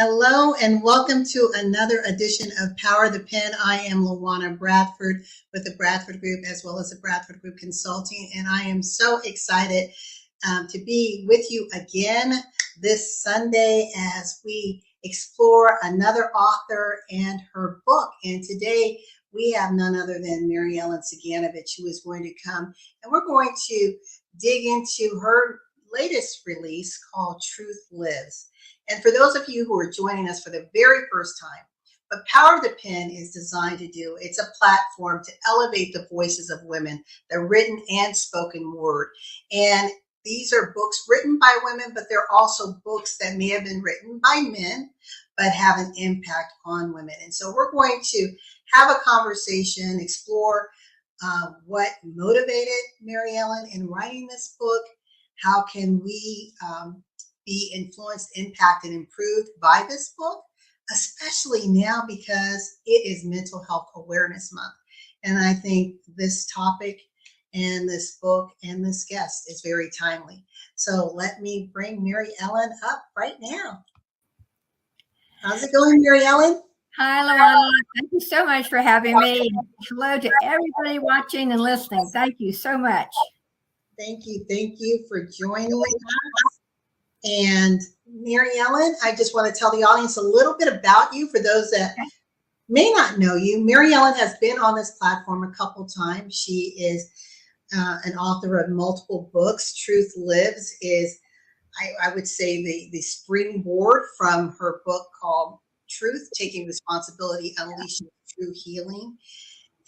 Hello and welcome to another edition of Power the Pen. I am LaWanna Bradford with the Bradford Group as well as the Bradford Group Consulting, and I am so excited to be with you again this Sunday as we explore another author and her book. And today we have none other than Mary Ellen Ciganovich, who is going to come, and we're going to dig into her latest release called Truth Lives. And for those of you who are joining us for the very first time, what Power of the Pen is designed to do, it's a platform to elevate the voices of women, the written and spoken word. And these are books written by women, but they're also books that may have been written by men, but have an impact on women. And so we're going to have a conversation, explore what motivated Mary Ellen in writing this book. How can we be influenced, impacted, improved by this book, especially now because it is Mental Health Awareness Month. And I think this topic and this book and this guest is very timely. So let me bring Mary Ellen up right now. How's it going, Mary Ellen? Hi, LaWanna. Thank you so much for having me. Hello to everybody watching and listening. Thank you so much. Thank you for joining us. And Mary Ellen, I just want to tell the audience a little bit about you for those that may not know you. Mary Ellen has been on this platform a couple times. She is an author of multiple books. Truth Lives is, I would say, the springboard from her book called Truth, Taking Responsibility, Unleashing True Healing.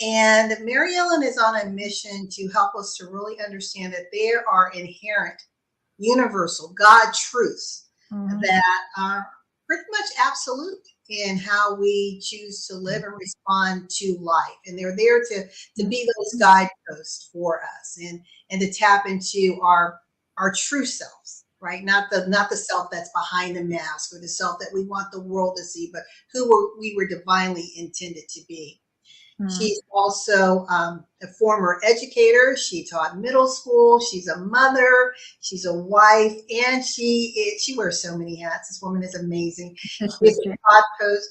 And Mary Ellen is on a mission to help us to really understand that there are inherent universal God truths that are pretty much absolute in how we choose to live and respond to life. And they're there to be those guideposts for us and to tap into our true selves, right? Not the self that's behind the mask or the self that we want the world to see, but who we were divinely intended to be. She's also a former educator. She taught middle school. She's a mother. She's a wife, and she wears so many hats. This woman is amazing. She's a podcast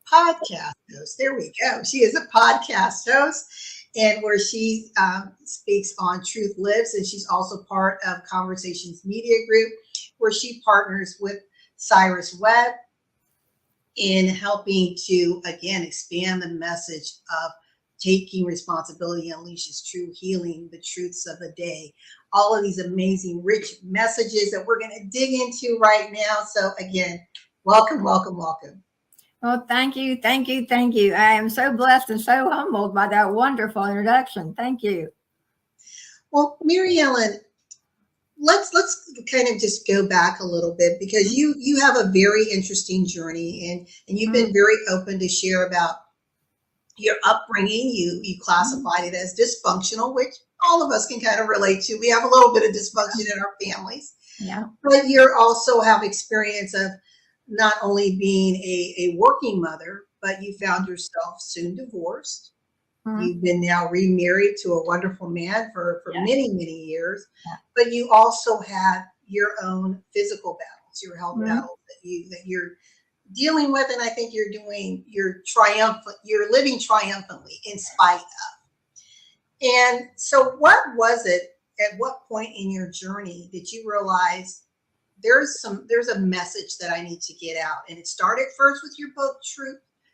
host. There we go. She is a podcast host, and where she speaks on Truth Lives, and she's also part of Conversations Media Group, where she partners with Cyrus Webb in helping to, again, expand the message of taking responsibility unleashes true healing, the truths of the day. All of these amazing, rich messages that we're going to dig into right now. So again, welcome. Well, thank you. I am so blessed and so humbled by that wonderful introduction. Thank you. Well, Mary Ellen, let's kind of just go back a little bit, because you have a very interesting journey, and you've been very open to share about your upbringing. You classified it as dysfunctional, which all of us can kind of relate to. We have a little bit of dysfunction in our families. Yeah. But you also have experience of not only being a working mother, but you found yourself soon divorced. You've been now remarried to a wonderful man for many years, but you also have your own physical battles, your health battles that you're dealing with, and I think you're living triumphantly in spite of. And so, what was it? At what point in your journey did you realize there's a message that I need to get out? And it started first with your book,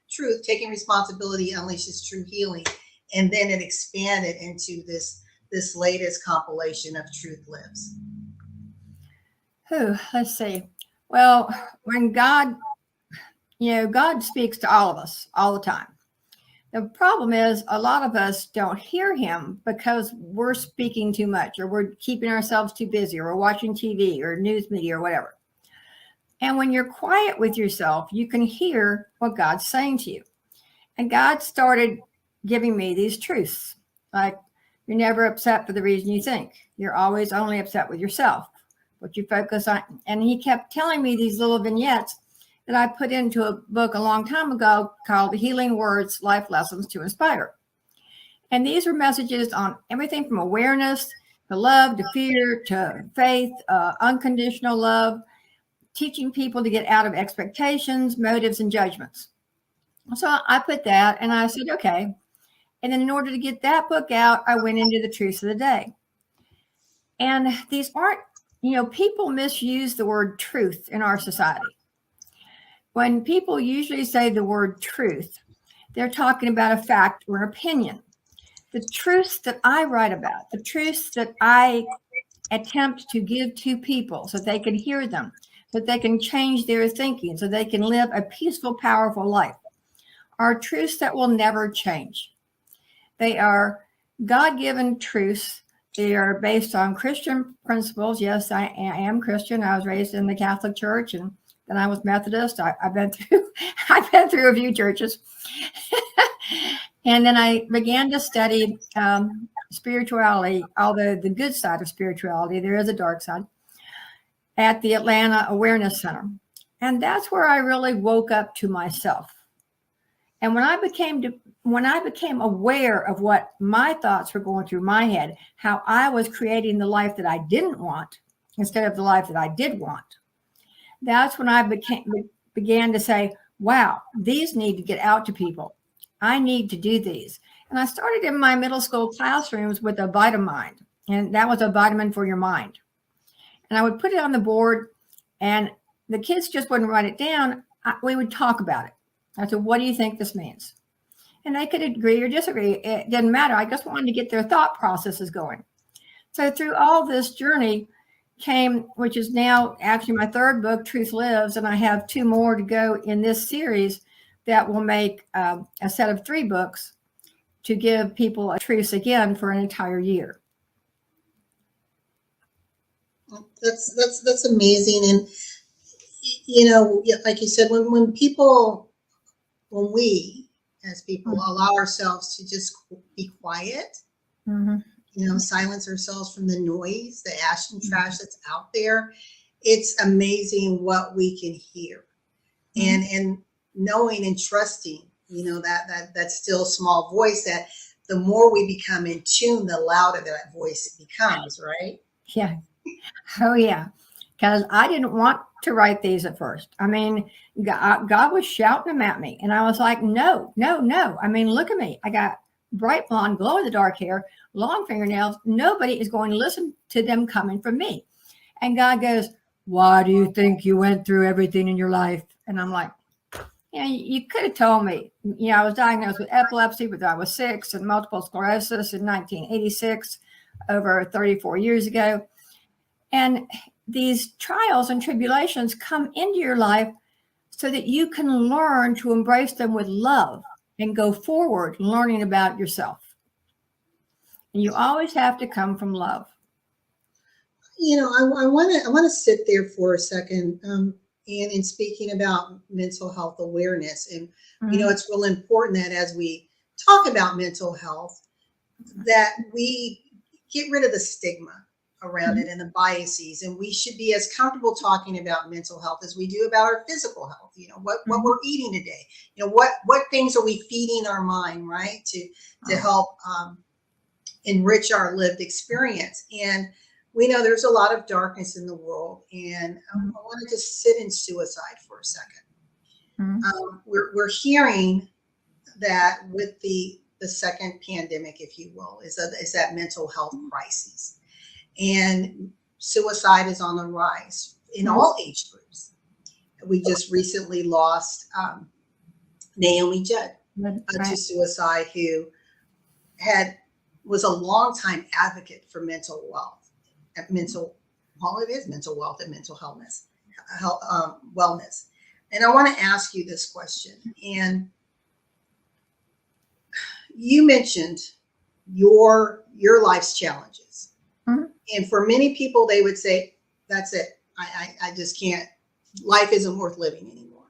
Truth, Taking Responsibility Unleashes True Healing. And then it expanded into this latest compilation of Truth Lives. Let's see. Well, when God speaks to all of us all the time. The problem is a lot of us don't hear him because we're speaking too much, or we're keeping ourselves too busy, or we're watching TV or news media or whatever. And when you're quiet with yourself, you can hear what God's saying to you. And God started giving me these truths, like you're never upset for the reason you think. You're always only upset with yourself, what you focus on. And he kept telling me these little vignettes that I put into a book a long time ago called Healing Words, Life Lessons to Inspire. And these were messages on everything from awareness to love, to fear, to faith, unconditional love, teaching people to get out of expectations, motives, and judgments. So I put that and I said, okay. And then in order to get that book out, I went into the truths of the day. And these aren't, people misuse the word truth in our society. When people usually say the word truth, they're talking about a fact or an opinion. The truths that I write about, the truths that I attempt to give to people so they can hear them, so they can change their thinking, so they can live a peaceful, powerful life, are truths that will never change. They are God-given truths. They are based on Christian principles. Yes, I am Christian. I was raised in the Catholic Church, and then I was Methodist. I've been through a few churches. And then I began to study spirituality, although the good side of spirituality, there is a dark side, at the Atlanta Awareness Center. And that's where I really woke up to myself. And when I became aware of what my thoughts were going through my head, how I was creating the life that I didn't want instead of the life that I did want, that's when I began to say, wow, these need to get out to people. I need to do these. And I started in my middle school classrooms with a Vitamind, and that was a vitamin for your mind. And I would put it on the board, and the kids just wouldn't write it down. We would talk about it. I said, what do you think this means? And they could agree or disagree. It didn't matter. I just wanted to get their thought processes going. So through all this journey came, which is now actually my third book, Truth Lives, and I have 2 more to go in this series that will make a set of 3 books to give people a truth again for an entire year. That's amazing. And, like you said, when we as people allow ourselves to just be quiet, silence ourselves from the noise, the ash and trash that's out there, it's amazing what we can hear. And knowing and trusting, that still small voice, that the more we become in tune, the louder that voice becomes, right? Yeah. Oh, yeah. Because I didn't want to write these at first. I mean, God was shouting them at me. And I was like, no. I mean, look at me. I got bright blonde, glow in the dark hair, long fingernails. Nobody is going to listen to them coming from me. And God goes, why do you think you went through everything in your life? And I'm like, you could have told me. I was diagnosed with epilepsy when I was 6 and multiple sclerosis in 1986, over 34 years ago. And these trials and tribulations come into your life so that you can learn to embrace them with love and go forward learning about yourself. And you always have to come from love. I want to sit there for a second. And in speaking about mental health awareness, and it's real important that as we talk about mental health, that we get rid of the stigma around it and the biases, and we should be as comfortable talking about mental health as we do about our physical health. What we're eating today, what things are we feeding our mind, right, to help enrich our lived experience. And we know there's a lot of darkness in the world, and I want to just sit in suicide for a second. We're hearing that with the second pandemic, if you will, is that mental health crisis. And suicide is on the rise in all age groups. We just recently lost Naomi Judd to suicide, who was a longtime advocate for mental wealth, it is mental wealth and mental wellness. And I want to ask you this question. And you mentioned your life's challenges. And for many people, they would say, that's it. I just can't, life isn't worth living anymore.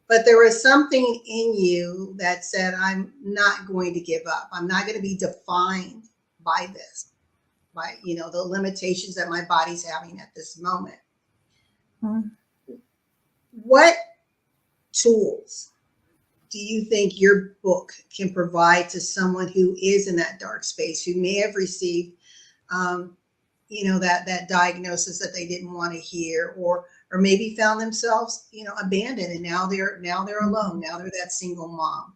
But there was something in you that said, I'm not going to give up. I'm not going to be defined by this, by, the limitations that my body's having at this moment. What tools do you think your book can provide to someone who is in that dark space, who may have received that diagnosis that they didn't want to hear, or or maybe found themselves, abandoned, and now they're alone. Now they're that single mom.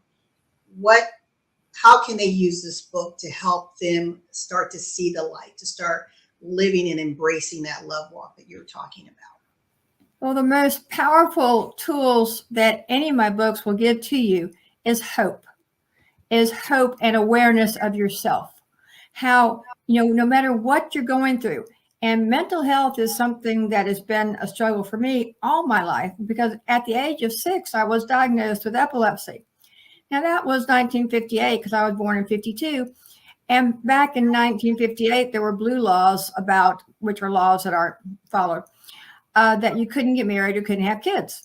How can they use this book to help them start to see the light, to start living and embracing that love walk that you're talking about? Well, the most powerful tools that any of my books will give to you is hope and awareness of yourself. How, no matter what you're going through, and mental health is something that has been a struggle for me all my life, because at the age of 6, I was diagnosed with epilepsy. Now, that was 1958 because I was born in 52. And back in 1958, there were blue laws which are laws that aren't followed, that you couldn't get married or couldn't have kids.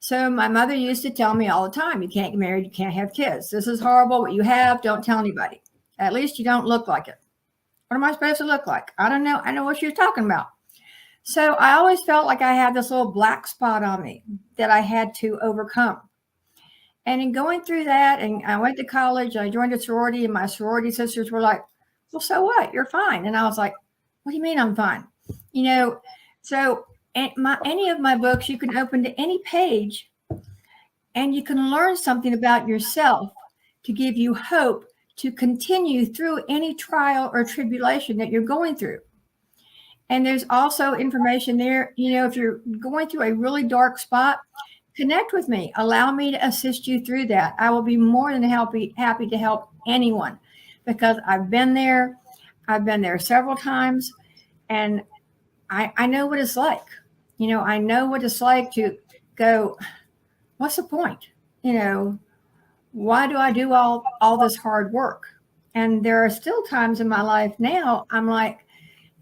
So my mother used to tell me all the time, you can't get married, you can't have kids. This is horrible. What you have, don't tell anybody. At least you don't look like it. What am I supposed to look like? I don't know. I know what she was talking about. So I always felt like I had this little black spot on me that I had to overcome. And in going through that, and I went to college, I joined a sorority, and my sorority sisters were like, well, so what? You're fine. And I was like, what do you mean I'm fine? So any of my books, you can open to any page and you can learn something about yourself to give you hope to continue through any trial or tribulation that you're going through. And there's also information there, if you're going through a really dark spot, connect with me. Allow me to assist you through that. I will be more than happy to help anyone, because I've been there. I've been there several times, and I know what it's like. I know what it's like to go, what's the point? Why do I do all this hard work? And there are still times in my life now, I'm like,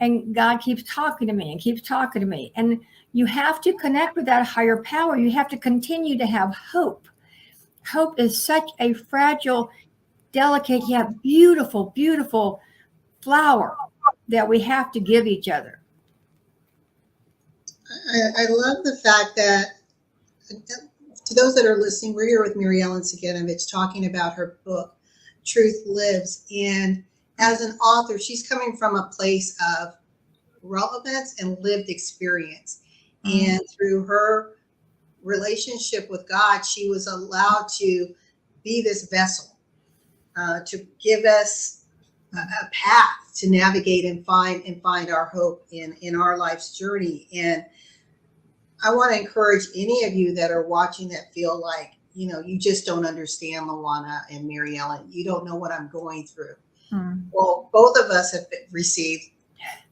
and God keeps talking to me and keeps talking to me. And you have to connect with that higher power. You have to continue to have hope. Hope is such a fragile, delicate, yet beautiful, beautiful flower that we have to give each other. I love the fact that, to those that are listening, we're here with Mary Ellen Ciganovich talking about her book, Truth Lives. And as an author, she's coming from a place of relevance and lived experience. Mm-hmm. And through her relationship with God, she was allowed to be this vessel, to give us a path to navigate and find our hope in our life's journey. And I want to encourage any of you that are watching that feel like, you just don't understand LaWanna and Mary Ellen. You don't know what I'm going through. Hmm. Well, both of us have received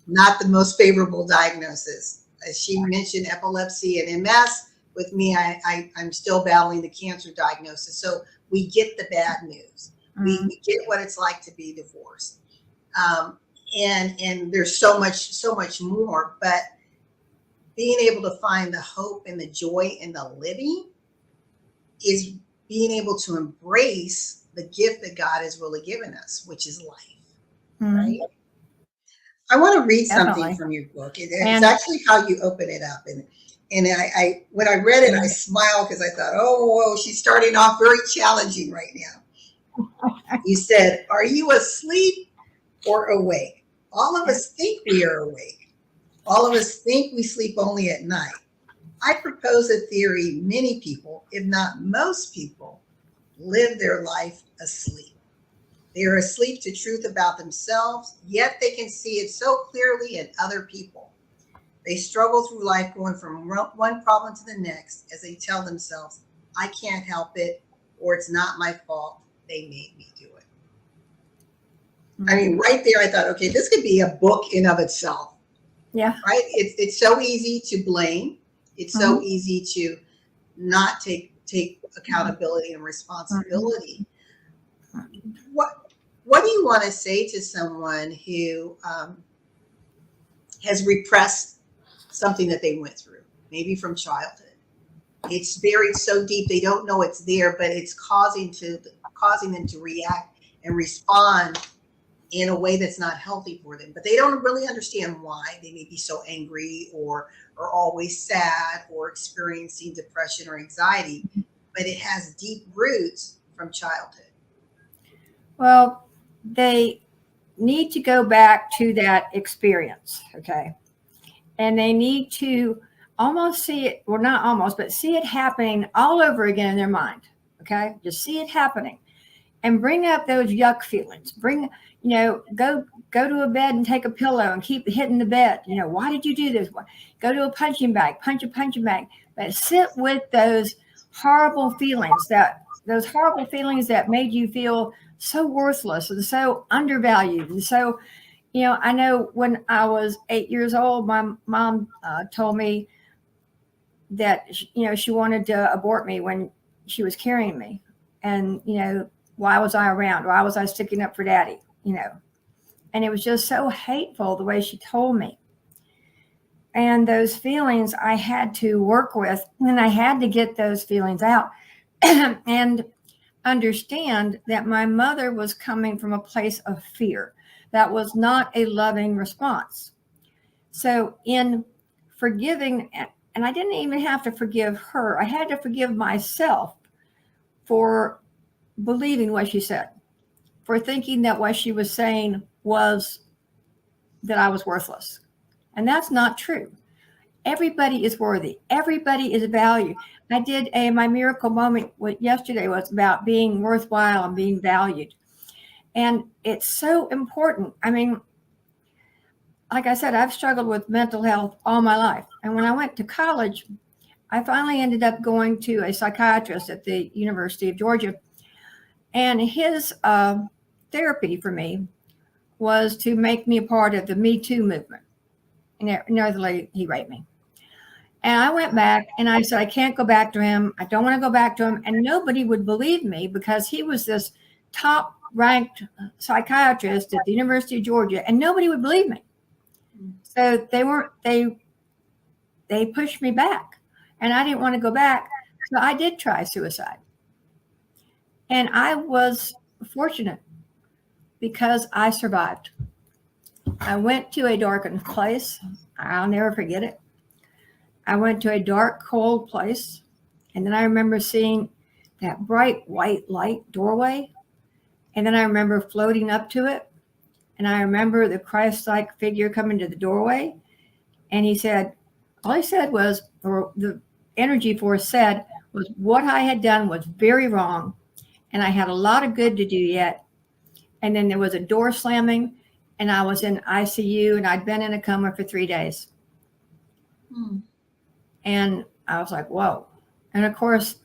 not the most favorable diagnosis. As she mentioned, epilepsy and MS. With me, I'm still battling the cancer diagnosis. So we get the bad news. Hmm. We get what it's like to be divorced. And there's so much more. But being able to find the hope and the joy in the living is being able to embrace the gift that God has really given us, which is life, right? I want to read something from your book. It's actually how you open it up. And I when I read it, I smiled because I thought, oh, she's starting off very challenging right now. You said, are you asleep or awake? All of us think we are awake. All of us think we sleep only at night. I propose a theory many people, if not most people, live their life asleep. They are asleep to truth about themselves, yet they can see it so clearly in other people. They struggle through life going from one problem to the next as they tell themselves, I can't help it, or it's not my fault, they made me do it. Mm-hmm. I mean, right there, I thought, okay, this could be a book in of itself. Yeah. Right. It's so easy to blame. It's so easy to not take accountability and responsibility. What do you want to say to someone who has repressed something that they went through, maybe from childhood? It's buried so deep they don't know it's there, but it's causing them to react and respond in a way that's not healthy for them, but they don't really understand why. They may be so angry or always sad or experiencing depression or anxiety, but it has deep roots from childhood. Well, they need to go back to that experience, okay? And they need to almost see it, well, not almost, but see it happening all over again in their mind. Okay. Just see it happening and bring up those yuck feelings. Bring, go to a bed and take a pillow and keep hitting the bed. Why did you do this? Go to a punching bag, punch a punching bag, but sit with those horrible feelings that made you feel so worthless and so undervalued. And so, I know when I was 8 years old, my mom told me that, she wanted to abort me when she was carrying me. And, why was I around? Why was I sticking up for daddy? And it was just so hateful the way she told me. And those feelings I had to work with, and I had to get those feelings out and understand that my mother was coming from a place of fear. That was not a loving response. So in forgiving, and I didn't even have to forgive her, I had to forgive myself for believing what she said, for thinking that what she was saying was that I was worthless. And that's not true. Everybody is worthy. Everybody is valued. I did my miracle moment yesterday was about being worthwhile and being valued. And it's so important. I mean, like I said, I've struggled with mental health all my life. And when I went to college, I finally ended up going to a psychiatrist at the University of Georgia. And his therapy for me was to make me a part of the Me Too movement. And nevertheless, he raped me. And I went back and I said, I can't go back to him. I don't want to go back to him. And nobody would believe me because he was this top ranked psychiatrist at the University of Georgia, and nobody would believe me. So they pushed me back, and I didn't want to go back. So I did try suicide. And I was fortunate because I survived. I went to a darkened place. I'll never forget it. I went to a dark, cold place. And then I remember seeing that bright white light doorway. And then I remember floating up to it. And I remember the Christ-like figure coming to the doorway. And he said, all he said was, or the energy force said, was what I had done was very wrong. And I had a lot of good to do yet. And then there was a door slamming, and I was in ICU, and I'd been in a coma for 3 days. And I was like, whoa. And of course,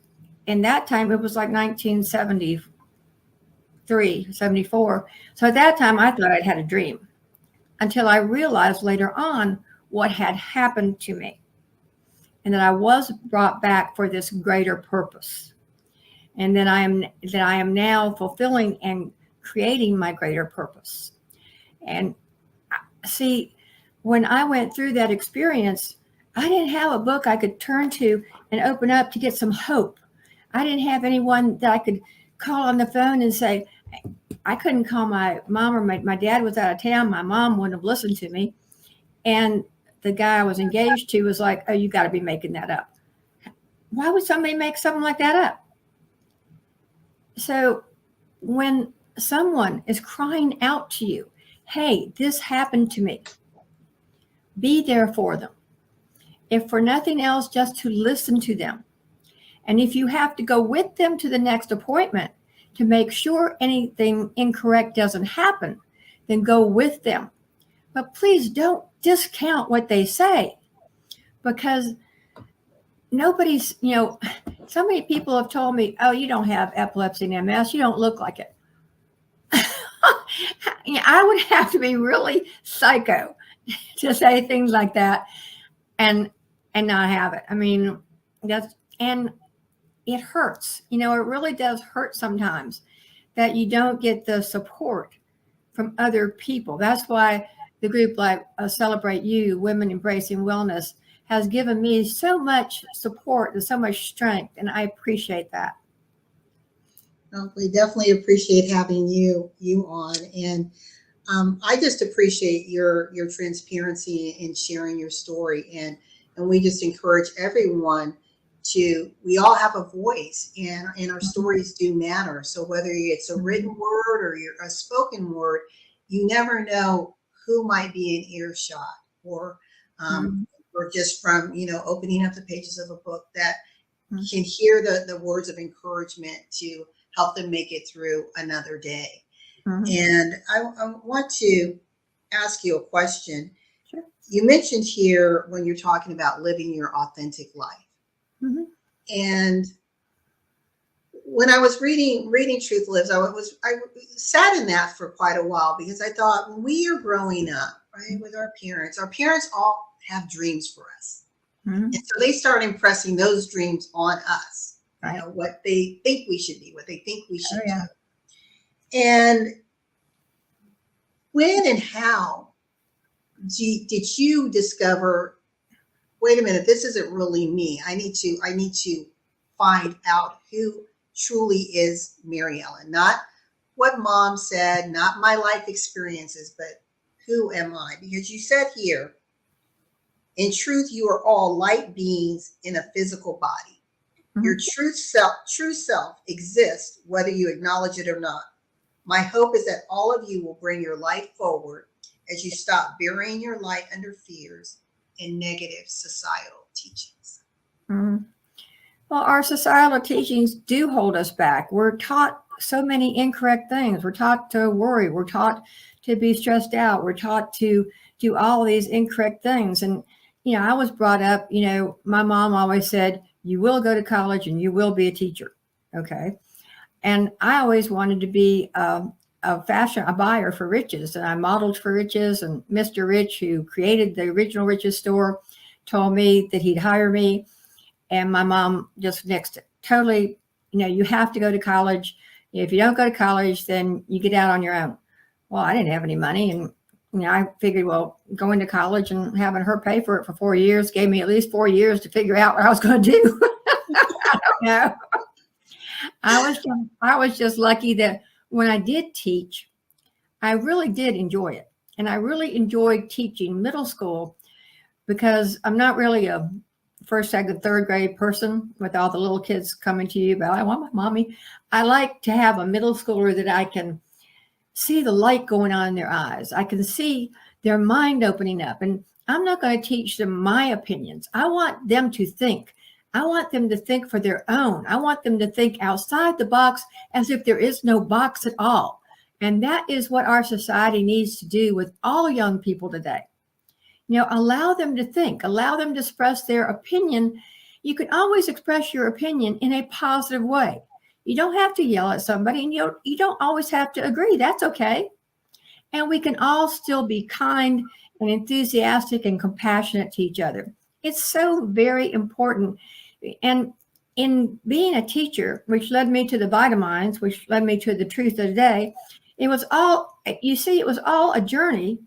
in that time, it was like 1973, 74. So at that time, I thought I'd had a dream until I realized later on what had happened to me and that I was brought back for this greater purpose. And that I am now fulfilling and creating my greater purpose. And see, when I went through that experience, I didn't have a book I could turn to and open up to get some hope. I didn't have anyone that I could call on the phone and say, I couldn't call my mom, or my dad was out of town. My mom wouldn't have listened to me. And the guy I was engaged to was like, oh, you got to be making that up. Why would somebody make something like that up? So when someone is crying out to you, hey, this happened to me, be there for them. If for nothing else, just to listen to them. And if you have to go with them to the next appointment to make sure anything incorrect doesn't happen, then go with them. But please don't discount what they say, because nobody's, so many people have told me, oh, you don't have epilepsy and MS. You don't look like it. I would have to be really psycho to say things like that and not have it. I mean, and it hurts. It really does hurt sometimes that you don't get the support from other people. That's why the group like Celebrate You, Women Embracing Wellness, has given me so much support and so much strength, and I appreciate that. Well, we definitely appreciate having you on, and I just appreciate your transparency in sharing your story, and we just encourage everyone we all have a voice, and our stories do matter. So whether it's a written word or a spoken word, you never know who might be in earshot or or just from, opening up the pages of a book, that can hear the words of encouragement to help them make it through another day. And I want to ask you a question. Sure. You mentioned here when you're talking about living your authentic life. And when I was reading Truth Lives, I sat in that for quite a while, because I thought, when we are growing up, right, with our parents all have dreams for us. And so they start impressing those dreams on us, what they think we should be, what they think we should do. And when and how did you discover, wait a minute, this isn't really me. I need to find out who truly is Mary Ellen, not what mom said, not my life experiences, but who am I? Because you said here, in truth, you are all light beings in a physical body. Your true self exists, whether you acknowledge it or not. My hope is that all of you will bring your light forward as you stop burying your light under fears and negative societal teachings. Well, our societal teachings do hold us back. We're taught so many incorrect things. We're taught to worry. We're taught to be stressed out. We're taught to do all these incorrect things. And, I was brought up, my mom always said, you will go to college and you will be a teacher. Okay. And I always wanted to be a buyer for Riches. And I modeled for Riches, and Mr. Rich, who created the original Riches store, told me that he'd hire me. And my mom just nixed it. Totally, you have to go to college. If you don't go to college, then you get out on your own. Well, I didn't have any money. And, I figured, well, going to college and having her pay for it for 4 years gave me at least 4 years to figure out what I was going to do. I don't know. I was just lucky that when I did teach, I really did enjoy it. And I really enjoyed teaching middle school, because I'm not really a first, second, third grade person with all the little kids coming to you about, I want my mommy. I like to have a middle schooler that I can see the light going on in their eyes. I can see their mind opening up. And I'm not going to teach them my opinions. I want them to think. I want them to think for their own. I want them to think outside the box, as if there is no box at all. And that is what our society needs to do with all young people today. Allow them to think, allow them to express their opinion. You can always express your opinion in a positive way. You don't have to yell at somebody, and you don't always have to agree. That's okay. And we can all still be kind and enthusiastic and compassionate to each other. It's so very important. And in being a teacher, which led me to the Vitamines, which led me to the Truth of the Day, it was all a journey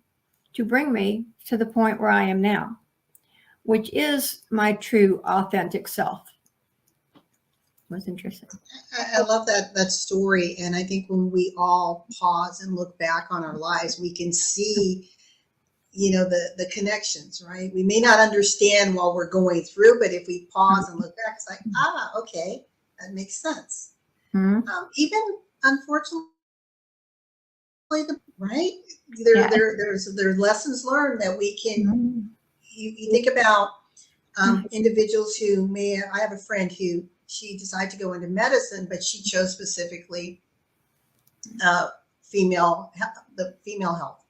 to bring me to the point where I am now, which is my true, authentic self. Was interesting. I love that story. And I think when we all pause and look back on our lives, we can see, the connections, right? We may not understand while we're going through, but if we pause and look back, it's like, okay, that makes sense. Even unfortunately, right? There's lessons learned that we can, you think about individuals who I have a friend who, she decided to go into medicine, but she chose specifically female health.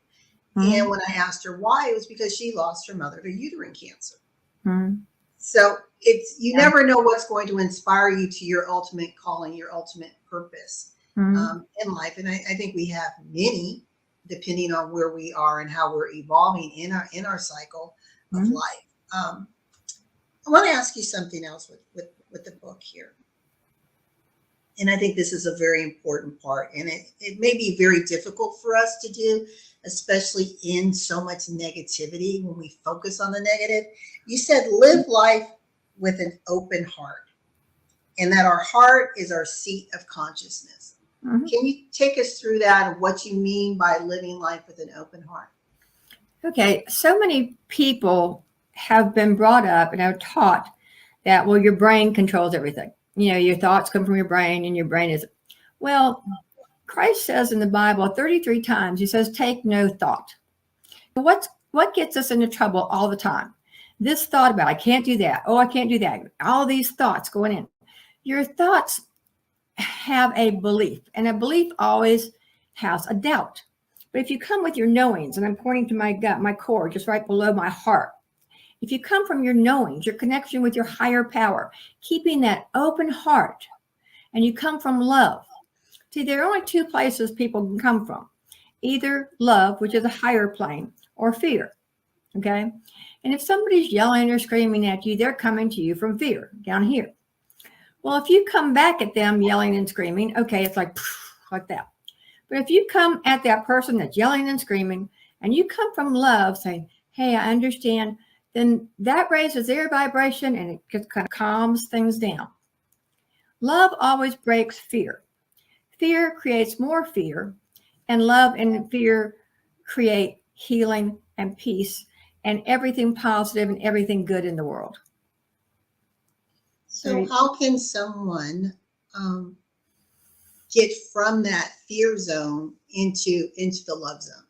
And when I asked her why, it was because she lost her mother to uterine cancer. So you never know what's going to inspire you to your ultimate calling, your ultimate purpose in life. And I think we have many, depending on where we are and how we're evolving in our cycle of life. I want to ask you something else with the book here. And I think this is a very important part. And it may be very difficult for us to do, especially in so much negativity when we focus on the negative. You said live life with an open heart, and that our heart is our seat of consciousness. Can you take us through that and what you mean by living life with an open heart? Okay. So many people have been brought up and are taught that, well, your brain controls everything. Your thoughts come from your brain, and your brain is, well, Christ says in the Bible 33 times, he says, take no thought. What gets us into trouble all the time? this thought about, I can't do that. Oh, I can't do that. All these thoughts going in. Your thoughts have a belief, and a belief always has a doubt. But if you come with your knowings, and I'm pointing to my gut, my core, just right below my heart. If you come from your knowings, your connection with your higher power, keeping that open heart, and you come from love. See, there are only two places people can come from. Either love, which is a higher plane, or fear. Okay? And if somebody's yelling or screaming at you, they're coming to you from fear, down here. Well, if you come back at them yelling and screaming, okay, it's like that. But if you come at that person that's yelling and screaming, and you come from love saying, hey, I understand, then that raises their vibration and it just kind of calms things down. Love always breaks fear. Fear creates more fear, and love and fear create healing and peace and everything positive and everything good in the world. So how can someone get from that fear zone into the love zone?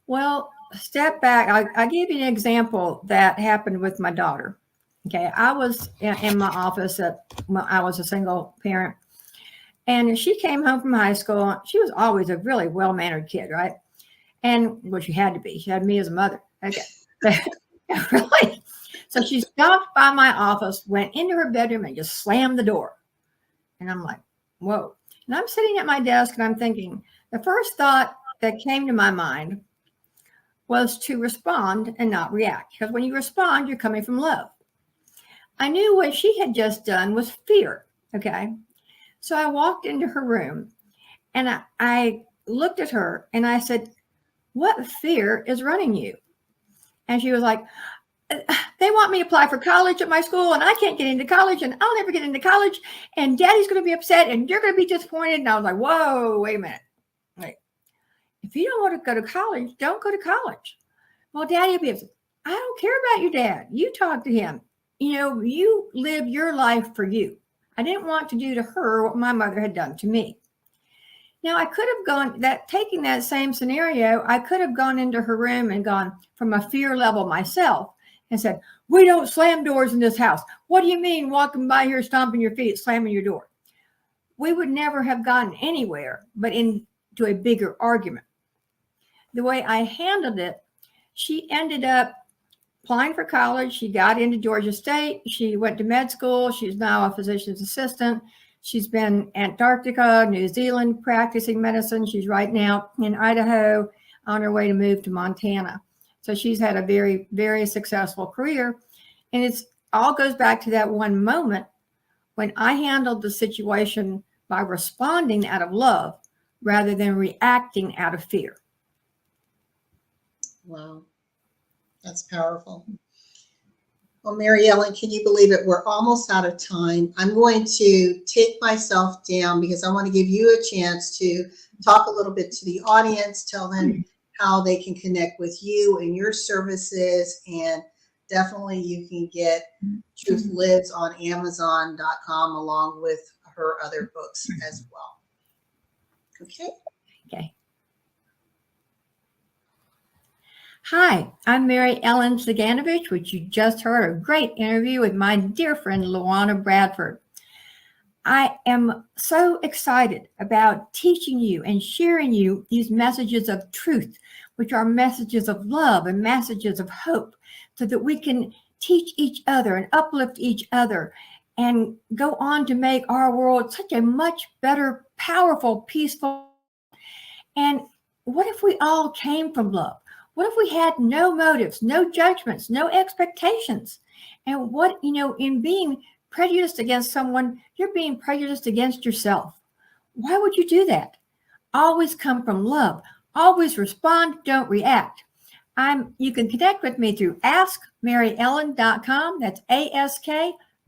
Well, step back. I gave you an example that happened with my daughter. Okay, I was in my office I was a single parent, and she came home from high school. She was always a really well-mannered kid, right? And well, she had to be. She had me as a mother. Okay, really. So she stopped by my office, went into her bedroom, and just slammed the door. And I'm like, whoa. And I'm sitting at my desk, and I'm thinking, the first thought that came to my mind was to respond and not react. Because when you respond, you're coming from love. I knew what she had just done was fear, okay? So I walked into her room, and I looked at her, and I said, what fear is running you? And she was like, they want me to apply for college at my school, and I can't get into college, and I'll never get into college, and Daddy's going to be upset, and you're going to be disappointed. And I was like, whoa, wait a minute. Like, if you don't want to go to college, don't go to college. Well, Daddy will be upset. I don't care about your dad. You talk to him. You know, you live your life for you. I didn't want to do to her what my mother had done to me. Now, I could have taking that same scenario, I could have gone into her room and gone from a fear level myself and said, we don't slam doors in this house. What do you mean walking by here, stomping your feet, slamming your door? We would never have gotten anywhere but into a bigger argument. The way I handled it, she ended up applying for college. She got into Georgia State. She went to med school. She's now a physician's assistant. She's been Antarctica, New Zealand, practicing medicine. She's right now in Idaho on her way to move to Montana. So she's had a very, very successful career. And it all goes back to that one moment when I handled the situation by responding out of love rather than reacting out of fear. Wow, that's powerful. Well, Mary Ellen, can you believe it? We're almost out of time. I'm going to take myself down because I want to give you a chance to talk a little bit to the audience, tell them how they can connect with you and your services. And definitely you can get Truth Lives on Amazon.com along with her other books as well. Okay. Okay. Hi, I'm Mary Ellen Ciganovich, which you just heard a great interview with my dear friend, LaWanna Bradford. I am so excited about teaching you and sharing you these messages of truth, which are messages of love and messages of hope, so that we can teach each other and uplift each other and go on to make our world such a much better, powerful, peaceful. And what if we all came from love? What if we had no motives, no judgments, no expectations? And what, in being prejudiced against someone, you're being prejudiced against yourself. Why would you do that? Always come from love. Always respond, don't react. You can connect with me through askmaryellen.com. That's ASK,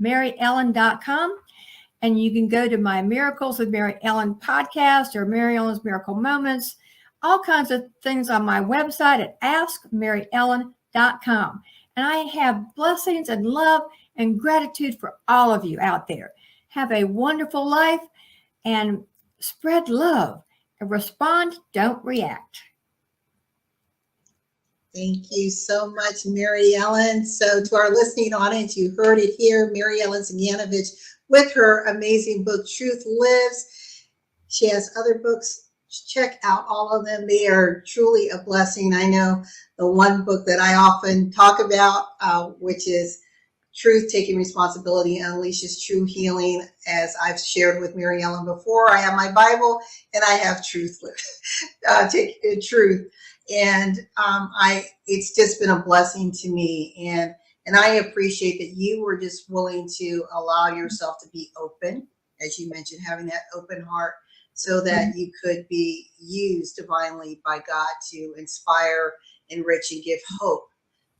maryellen.com. And you can go to my Miracles with Mary Ellen podcast or Mary Ellen's Miracle Moments. All kinds of things on my website at askmaryellen.com. And I have blessings and love and gratitude for all of you out there. Have a wonderful life and spread love and respond, don't react. Thank you so much, Mary Ellen. So to our listening audience, you heard it here, Mary Ellen Ciganovich with her amazing book, Truth Lives. She has other books. Check out all of them. They are truly a blessing. I know the one book that I often talk about, which is Truth, Taking Responsibility, Unleashes True Healing. As I've shared with Mary Ellen before, I have my Bible and I have Truth, Truth. And it's just been a blessing to me. And I appreciate that you were just willing to allow yourself to be open, as you mentioned, having that open heart so that you could be used divinely by God to inspire, enrich, and give hope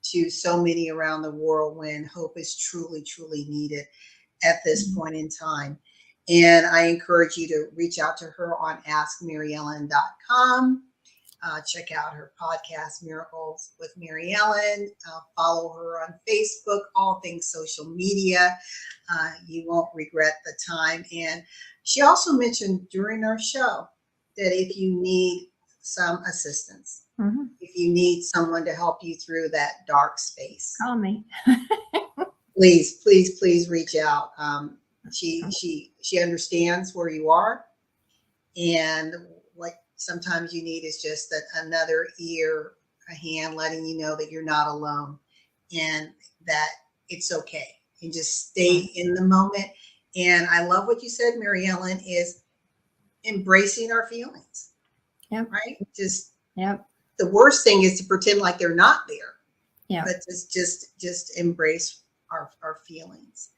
to so many around the world when hope is truly, truly needed at this point in time. And I encourage you to reach out to her on askmaryellen.com. Check out her podcast, Miracles with Mary Ellen. Follow her on Facebook, all things social media. You won't regret the time. And she also mentioned during our show that if you need some assistance, if you need someone to help you through that dark space, Call me. please, please, please reach out. She understands where you are, and what sometimes you need is just another ear, a hand letting you know that you're not alone and that it's okay, and just stay in the moment. And I love what you said, Mary Ellen, is embracing our feelings. Yep. Right? Just Yep. the worst thing is to pretend like they're not there. Yeah. But just embrace our feelings.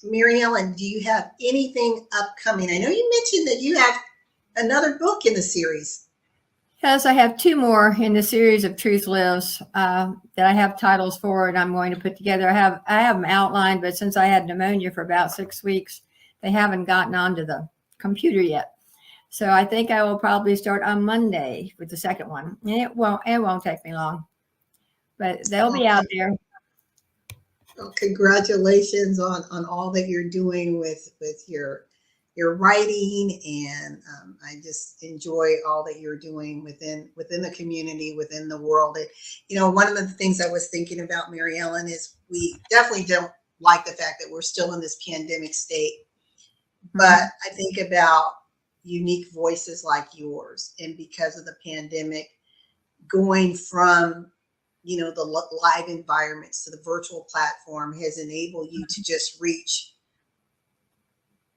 Mary Ellen, do you have anything upcoming? I know you mentioned that you have another book in the series. Yes, I have 2 more in the series of Truth Lives that I have titles for, and I'm going to put together. I have them outlined, but since I had pneumonia for about 6 weeks, they haven't gotten onto the computer yet. So I think I will probably start on Monday with the second one. And it won't take me long, but they'll be out there. Well, congratulations on all that you're doing with your writing, and I just enjoy all that you're doing within the community, within the world. One of the things I was thinking about, Mary Ellen, is we definitely don't like the fact that we're still in this pandemic state, but I think about unique voices like yours, and because of the pandemic, going from the live environments to the virtual platform has enabled you to just reach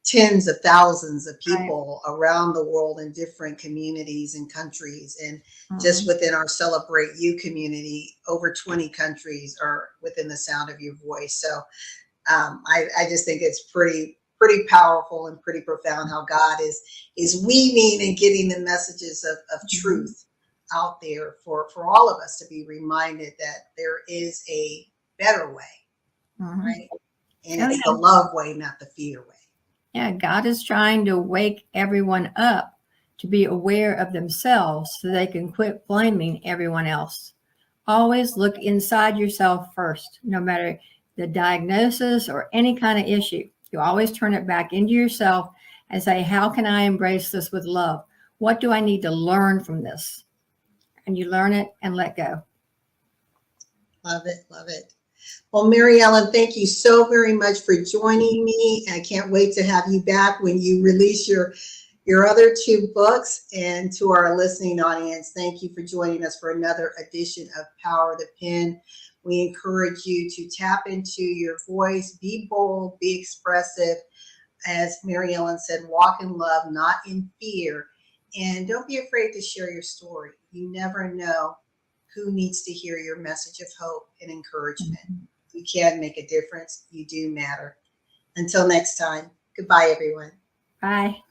tens of thousands of people around the world in different communities and countries. And just within our Celebrate You community, over 20 countries are within the sound of your voice. So I just think it's pretty powerful and pretty profound how God is weaving and getting the messages of truth out there for all of us to be reminded that there is a better way, right? And it's the love way, not the fear way. Yeah, God is trying to wake everyone up to be aware of themselves so they can quit blaming everyone else. Always look inside yourself first, no matter the diagnosis or any kind of issue. You always turn it back into yourself and say, how can I embrace this with love? What do I need to learn from this? And you learn it and let go. Love it. Love it. Well, Mary Ellen, thank you so very much for joining me. I can't wait to have you back when you release your other 2 books. And to our listening audience, thank you for joining us for another edition of Power the Pen. We encourage you to tap into your voice, be bold, be expressive. As Mary Ellen said, walk in love, not in fear. And don't be afraid to share your story. You never know who needs to hear your message of hope and encouragement. You can make a difference. You do matter. Until next time, goodbye, everyone. Bye.